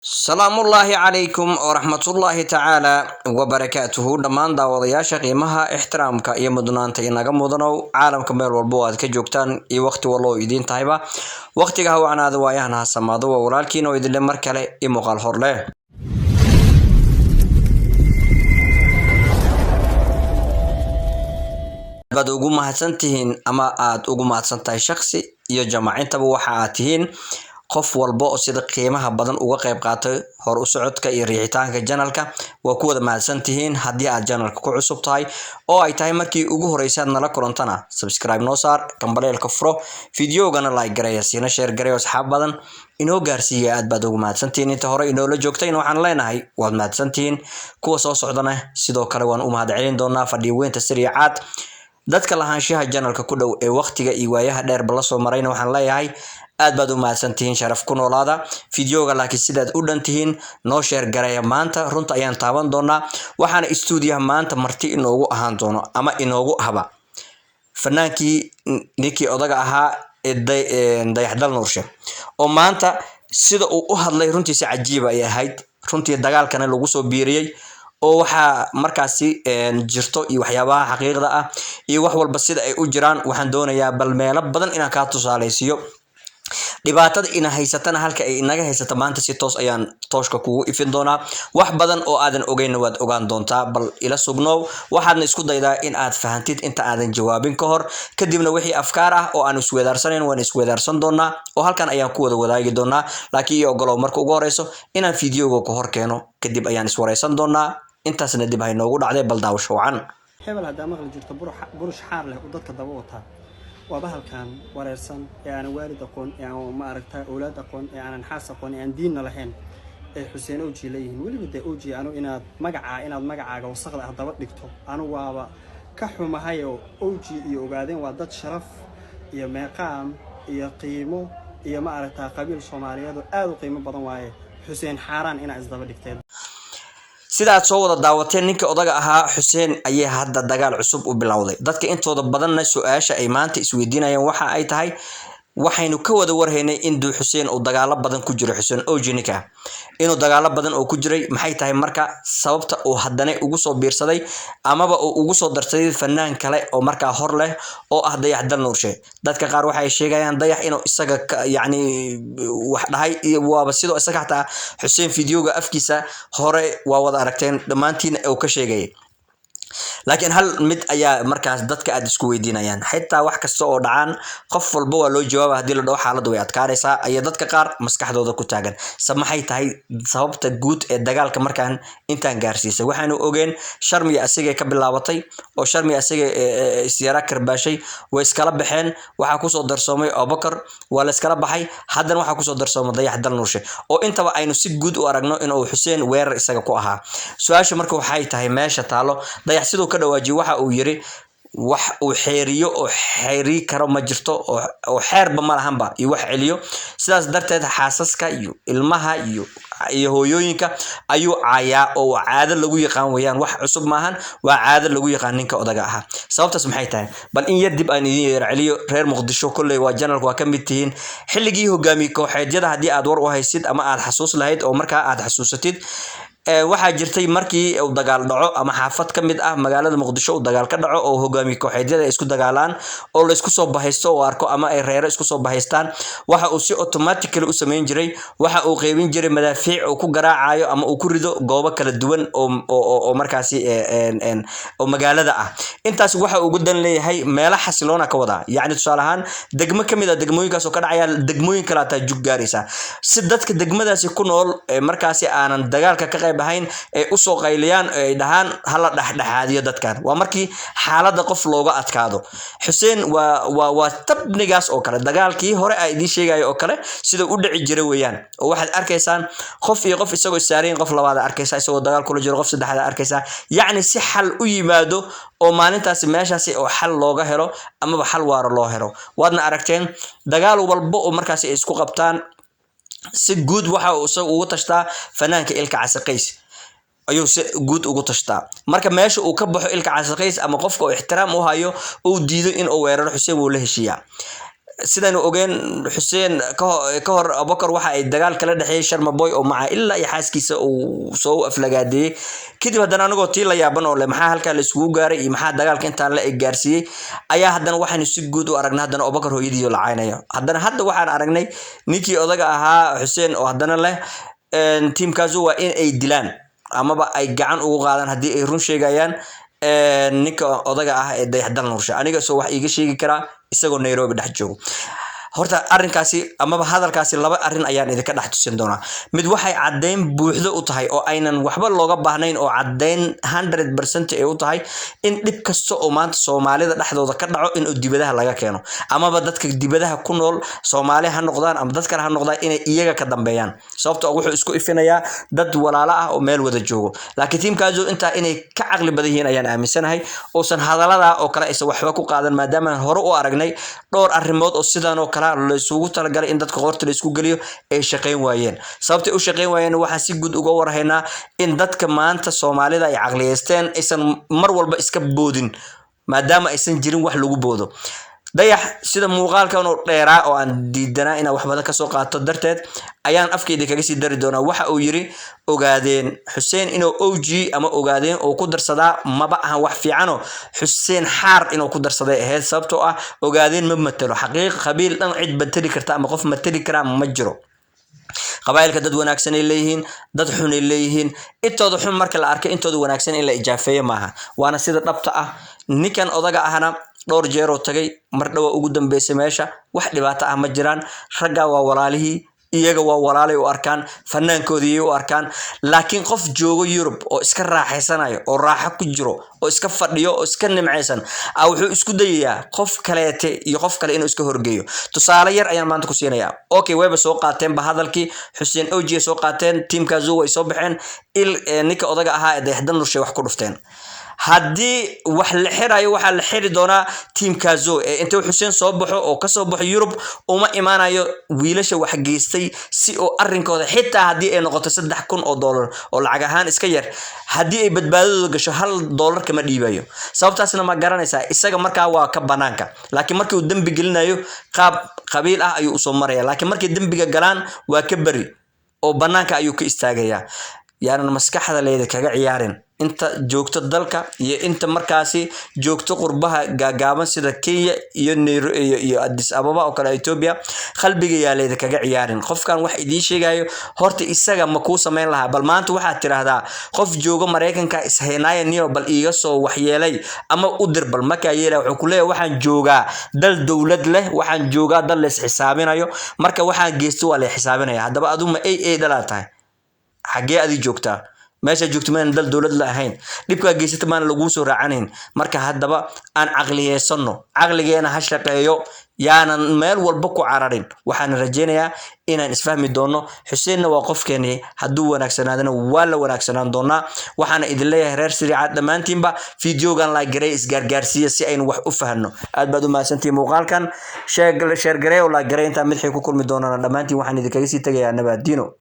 السلام الله عليكم ورحمة الله تعالى وبركاته دمان داودياشا قيمها احترامك iyo mudnaanta inaga mudanow caalamka meel walba aad ka joogtaan iyo waqti walba idin tahayba waqtiga hawanaada waayahana samaado walaalkiin oo idin mar kale i muuqaal hor leh bad ugu mahadsantihiin ama aad ugu mahadsantahay shakhsi iyo jamaacinta waxa aad tihiin qof walba oo sida qiimaha badan uga qayb qaatay hor u socodka iyo riixitaanka channelka waa ku wada mahadsantihiin haddii aad channelka ku cusub tahay oo ay tahay markii ugu horeysay nala kulantana subscribe noo saar kambalelka furo videogana like gareeya siina share gareeyo asxaab badan inoo gaarsiiya aad baad ugu mahadsantihiin inta hore inoo la joogtay waxaan leenahay waad mahadsantihiin kuwa soo socdana sidoo kale waan u mahadcelin doonaa fadhiyo weynta sariicaad dadka lahaanshaha channelka ku dhow ee waqtiga iyo waayaha dheer bala soo marayna waxaan leeyahay aad baad u mahadsantihiin sharaf ku noolaada videoga laakiin sidaad u dhantihiin noo share gareeya maanta runta ayaan taaban doonaa waxaana stuudiyaha maanta marti inoogu ahaan doono ama inoogu haba fanaankii ninkii odaga ahaa dayaxdal nuurshe oo maanta sida uu u hadlay runtiisa cajiib ay ahayd runtii dagaalkana lagu soo biiriyay oo waxa markaasi jirto iyo waxyaabaha xaqiiqda ah iyo wax walba sida ay u jiraan waxaan doonayaa bal meelo badan inaan ka tusaaleysiyo dhibaatada ina haysatana halka ay inaga haysato maanta si toos ayaan tooshka kugu ifin doonaa wax badan oo aadan ogeyn waad ogaan doontaa bal ila sugnow waxaadna isku daydaa in aad fahantid inta aadan jawaabin ka hor kadibna wixii afkaar ah oo aan isweedaarsanayn waan isweedaarsan doonaa oo halkan ayaan ku wada wadaagi doonaa laakiin iyo ogolow marka ugu horeyso inaan videoga ku hor keeno kadib ayaan iswareysan doonaa intaasna dib hay noogu dhacday bal daawasho wacan hebel hadaa maqli jirto burush xaar leh oo dadka daba wataa waa bahalkan wareersan ee aan waalid aqoon ee aan ma aragtaa awlaad aqoon ee aan xaas aqoon ee aan diinna lahayn ee Xuseen Oji leeyihiin waliba de Oji anu inaad magacaaga wasaqda ah daba dhigto anu waaba ka xumahay oo Oji iyo ogaadeen waa dad sharaf iyo meeqaam iyo qiimo iyo ma aragtaa qabiil Soomaaliyeed oo aad u qiimo badan waaye Xuseen xaaraan inaad isdaba dhigteen sidaad soo wada daawateen ninka odaga ahaa Xuseen ayaa hadda dagaal cusub u bilowday dadka intooda badanna su'aasha ay maanta isweydiinayaan waxa ay tahay waxaynu ka wada warhaynay in Xuseen uu dagaalo badan ku jiro Xuseen Oji ninka inuu dagaalo badan oo ku jiray maxay tahay marka sababta uu haddana ugu soo biirsaday amaba uu ugu soo darsaday fanaan kale oo marka hor leh oo ah Dayaxdal Nuurshe dadka qaar waxay sheegayaan Dayax inuu isaga yani wax dhahay waaba sidoo isaga xataa Xuseen videoga afkiisa hore waa wada aragteen dhamaantiin oo ka sheegay laakiin hal mid ayaa markaas dadka aad isku weydiinayaan xitaa wax kasta oo dhacaan qof walba waa loo jawaab hadii la dhaw xaaladdu way adkaanaysaa ay dadka qaar maskaxdooda ku taagan samaxay tahay sababta guud ee dagaalka markaan intaan gaarsiisay waxaanu ogeen Sharmi asiga ka bilaabatay oo Sharmi asiga siyaara karbaashay way iskala baxeen waxa ku soo darsoomay Abubakar waa la iskala baxay haddana waxa ku soo darsoomay Dayaxdal Nuurshe oo intaba aynu si guud u aragno in uu Xuseen weerar isaga ku ahaa su'aasha marka waxay tahay meesha taalo sidoo ka dhawaaji waxa uu yiri wax uu xeeriyo oo xeeri karo ma jirto oo xeerba ma lahanba iyo wax celiyo sidaas darteed xaasaska iyo ilmaha iyo hooyooyinka ayuu caayaa oo caado lagu yaqaan weeyaan wax cusub maahan waa caado lagu yaqaan ninka odaga ahaa sababtaas maxay tahay bal in yar dib aan idin yar celiyo reer Muqdisho kulay waa channelku waa ka mid tihiin xilligii hogaamiye kooxeedyada hadii aad war u haysid ama aad xasuus lahayd oo marka aad xasuusatid waxaa jirtay markii uu dagaal dhaco ama xaafad ka mid ah magaalada Muqdisho uu dagaal ka dhaco oo hogaamiye kooxeedyada isku dagaalaan oo la isku soo bahaysto oo arko ama ay reero isku soo bahaystaan waxa uu si automatically u sameyn jiray waxa uu qeybin jiray madaafiic oo ku garaacayo ama uu ku rido goobo kala duwan oo markaasi oo magaalada ah intaas waxa uu gudan leeyahay meelo xasiloona ka wada yaani tusaale ahaan degmo kamid ah degmooyinkaas oo ka dhacaya degmooyin kala taa jug gaaraysa si dadka degmadaasi ku nool markaasi aanan dagaalka ka bahayn ee u soo qayliyaan ay dhahaan hala dhaxdhaxaadiyo dadkan waa markii xaaladda qof looga adkaado Xuseen waa tabnigaas oo kale dagaalkii hore ay idin sheegay oo kale sida u dhici jiray weeyaan oo waxaad arkaysaan qof iyo qof isagoo saareen qof labaad arkaysa isagoo dagaal kula jiro qof saddexaad arkaysa yacni si xal u yimaado oo maalintaasi meeshaasi oo xal looga helo ama xal waara loo helo waadna aragteen dagaal walba oo markaasi ay isku qabtaan si guud waxa uu ugu tashtaa fanaanka Ilka Casaqays ayuu si guud ugu tashtaa marka meesha uu ka baxo Ilka Casaqays ama qofka oo ixtiraam u hayo oo diido in uu weeraro Xuseen uu la heshiiya sidaan ogeen xuseen ka hor abubakar waxa ay dagaal kala dhaxeeyay sharma boy oo maca ilaa iyo xaaskiisa uu soo aflagaadeeyay kadib haddana anagoo tii la yaaban oo le maxaa halkaa la isugu gaaray iyo maxaa dagaalka intaan la gaarsiiyey ayaa haddana waxaanu si guud u aragnay haddana abubakar hooyadii la caynayo haddana hadda waxaan aragnay ninkii odaga ahaa xuseen oo haddana leh tiimkaasu waa in ay dilaan amaba ay gacan ugu qaadaan haddii ay run sheegayaan ninka odaga ah ee dayaxdal nuursha aniga soo wax iiga sheegi karaa isagoo Nairobi dhex joogo horta arrinkaasi amaba hadalkaasi laba arrin ayaan idinka dhex tusin doonaa mid waxay cadeyn buuxdo u tahay oo aynan waxba looga baahnayn oo cadeyn 100% ay u tahay in dib kasto oo maanta Soomaalida dhexdooda ka dhaco in dibadaha laga keeno amaba dadka dibadaha ku nool Soomaali ha noqdaan ama dadka ha noqdaan inay iyaga ka dambeeyaan sababtoo wuxuu isku ifinayaa dad walaalo ah oo meel wada joogo laakiin tiimkaasu inta inay ka aqli badan yihiin ayaan aaminsanahay oo san hadalada oo kale aysan waxba ku qaadan maadaama hore u aragnay dhowr arrimood oo sidaan oo la isugu talagalay in dadka qorta la isku galiyo ay shaqeyn waayeen sababtay u shaqeyn waayeen waxa si guud uga warhaynaa in dadka maanta Soomaalida ay aqliyeysteen aysan mar walba iska boodin maadaama aysan jirin wax lagu boodo dayax sida muuqaalkan oo dheeraa oo aan diidanaa in wax badan ka soo qaato darteed ayaan afkeeda kaga sii dari doonaa waxa uu yiri ogaadeen Xuseen inuu OG ama ogaadeen oo ku darsadaa maba aha wax fiicano Xuseen xaar inuu ku darsaday ahayd sababtoo ah ogaadeen ma matalo xaqiiq qabiil dhan cid batali karta ama qof matali kara ma jiro qabaylka dad wanaagsan ay leeyihiin dad xun ay leeyihiin intooda xun marka la arkay intooda wanaagsan in la ijaafeeyo maaha waana sida dhabta ah ninkan odaga ahna dhowr jeer oo tagay mar dhaw ugu dambeysay meesha wax dhibaato ah ma jiraan ragga waa walaalihii iyaga waa walaalay u arkaan fanaankoodii u arkaan laakiin qof joogo Europe oo iska raaxaysanayo oo raaxo ku jiro oo iska fadhiyo oo iska nimceysan wuxuu isku dayayaa qof kaleete iyo qof kale inuu iska horgeeyo tusaale yar ayaan maanta ku siinayaa okay wayba soo qaateen ba hadalkii Xuseen OG soo qaateen tiimkaasu way soo baxeen ninka odaga ahaa ee dayaxdan nurshay wax ku dhufteen haddii wax la xirayo waxa la xiri doonaa tiimkaasu inta Xuseen soo baxo oo ka soo baxo Europe uma imaanayo wiilasha wax geystay si oo arrinkooda xitaa haddii ay noqoto $3,000 oo lacag ahaan iska yar haddii ay badbaadadooda gasho $1 kama dhiibayo sababtaasna ma garanaysaa isaga markaa waa ka banaanka laakiin markii uu dambi gelinayo qaab qabiil ah ayuu soo maraya laakiin markii dambiga galaan waa ka bari oo banaanka ayuu ka istaagayaa yaanan maskaxda leeyahay kaga ciyaarin inta joogto dalka iyo inta markaasi joogto qurbaha gaagaaban sida Kenya iyo Nairobi iyo Addis Ababa oo kale Ethiopia qalbiga yaa leeyahay kaga ciyaarin qofkan wax idin sheegayo horta isaga ma ku sameyn lahaa bal maanta waxa tiraahdaa qof joogo Mareykanka isheynaya niyo bal iiga soo waxyeelay ama u dir bal marka yeelay wuxuu ku leeyahay waxaan joogaa dal dawlad leh waxaan joogaa dal la xisaabinayo marka waxaan geesto waa la xisaabinaya hadaba aduma ay dhalaatahay xagee adi joogtaa meesha joogto maan dal dawlad la ahayn dibka geysata maan lagu soo raacanayn marka hadaba aan aqliyeysano aqligeena ha shaqeeyo yaanan meel walba ku cararin waxaan rajeynayaa inaan isfahmi doono Xuseenna waa qofkeeni haduu wanaagsanaadana waa la wanaagsanaan doonaa waxaan idin leeyahay reer siriicad dhamaantiinba fiidiyogan la garay isgaargaarsiya si aynu wax u fahanno aad baad u maasantii muuqaalkan share garay oo la garay inta mid xig ku kulmi doonana dhamaantiin waxaan idin kaga sii tagayaa nabadino